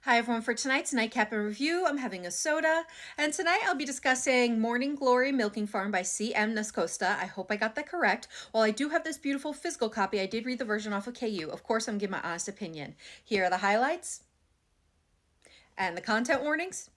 Hi everyone, for tonight's Nightcap and review, I'm having a soda, and tonight I'll be discussing Morning Glory Milking Farm by C.M. Nascosta. I hope I got that correct. While I do have this beautiful physical copy, I did read the version off of KU. Of course, I'm giving my honest opinion. Here are the highlights and the content warnings.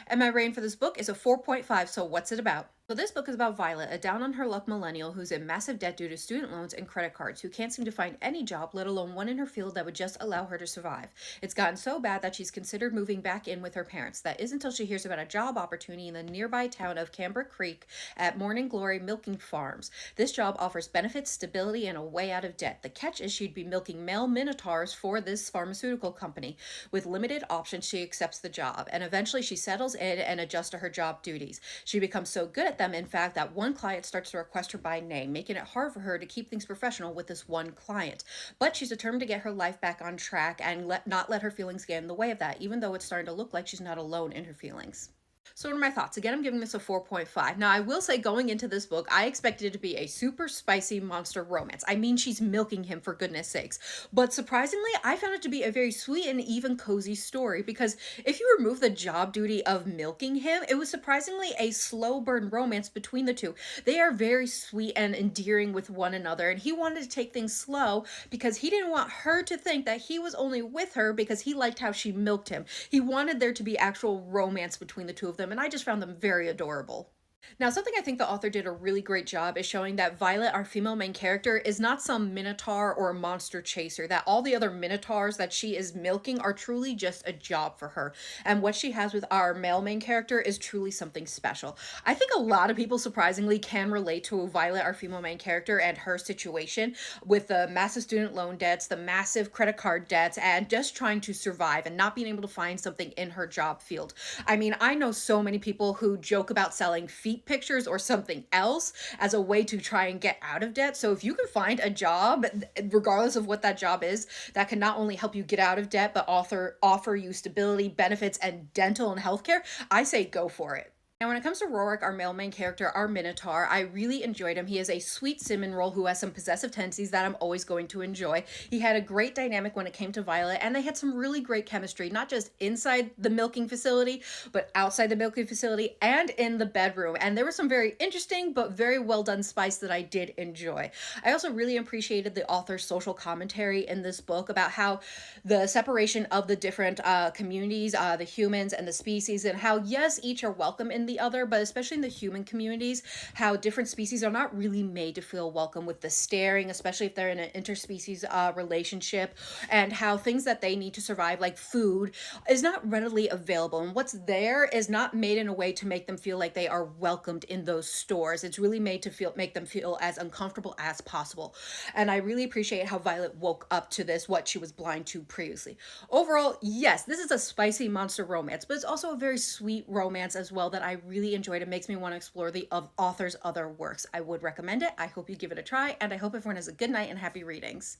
And my rating for this book is a 4.5, so what's it about? So this book is about Violet, a down-on-her-luck millennial who's in massive debt due to student loans and credit cards, who can't seem to find any job, let alone one in her field that would just allow her to survive. It's gotten so bad that she's considered moving back in with her parents. That is until she hears about a job opportunity in the nearby town of Camber Creek at Morning Glory Milking Farms. This job offers benefits, stability, and a way out of debt. The catch is she'd be milking male minotaurs for this pharmaceutical company. With limited options, she accepts the job, and eventually she settles in and adjusts to her job duties. She becomes so good at them, in fact, that one client starts to request her by name, making it hard for her to keep things professional with this one client. But she's determined to get her life back on track and not let her feelings get in the way of that, even though it's starting to look like she's not alone in her feelings. So what are my thoughts? Again, I'm giving this a 4.5. Now, I will say going into this book, I expected it to be a super spicy monster romance. I mean, she's milking him for goodness sakes. But surprisingly, I found it to be a very sweet and even cozy story because if you remove the job duty of milking him, it was surprisingly a slow burn romance between the two. They are very sweet and endearing with one another, and he wanted to take things slow because he didn't want her to think that he was only with her because he liked how she milked him. He wanted there to be actual romance between the two of them, and I just found them very adorable. Now, something I think the author did a really great job is showing that Violet, our female main character, is not some minotaur or monster chaser, that all the other minotaurs that she is milking are truly just a job for her. And what she has with our male main character is truly something special. I think a lot of people surprisingly can relate to Violet, our female main character, and her situation with the massive student loan debts, the massive credit card debts, and just trying to survive and not being able to find something in her job field. I mean, I know so many people who joke about selling feet pictures or something else as a way to try and get out of debt. So if you can find a job, regardless of what that job is, that can not only help you get out of debt, but offer you stability, benefits, and dental and healthcare, I say go for it. Now, when it comes to Rorik, our male main character, our Minotaur, I really enjoyed him. He is a sweet Simon role who has some possessive tendencies that I'm always going to enjoy. He had a great dynamic when it came to Violet, and they had some really great chemistry, not just inside the milking facility, but outside the milking facility and in the bedroom. And there was some very interesting but very well done spice that I did enjoy. I also really appreciated the author's social commentary in this book about how the separation of the different communities, the humans and the species, and how, yes, each are welcome in the other, but especially in the human communities, how different species are not really made to feel welcome with the staring, especially if they're in an interspecies relationship, and how things that they need to survive, like food, is not readily available. And what's there is not made in a way to make them feel like they are welcomed in those stores. It's really made to make them feel as uncomfortable as possible. And I really appreciate how Violet woke up to this, what she was blind to previously. Overall, yes, this is a spicy monster romance, but it's also a very sweet romance as well that I really enjoyed. It makes me want to explore the author's other works. I would recommend it. I hope you give it a try, and I hope everyone has a good night and happy readings.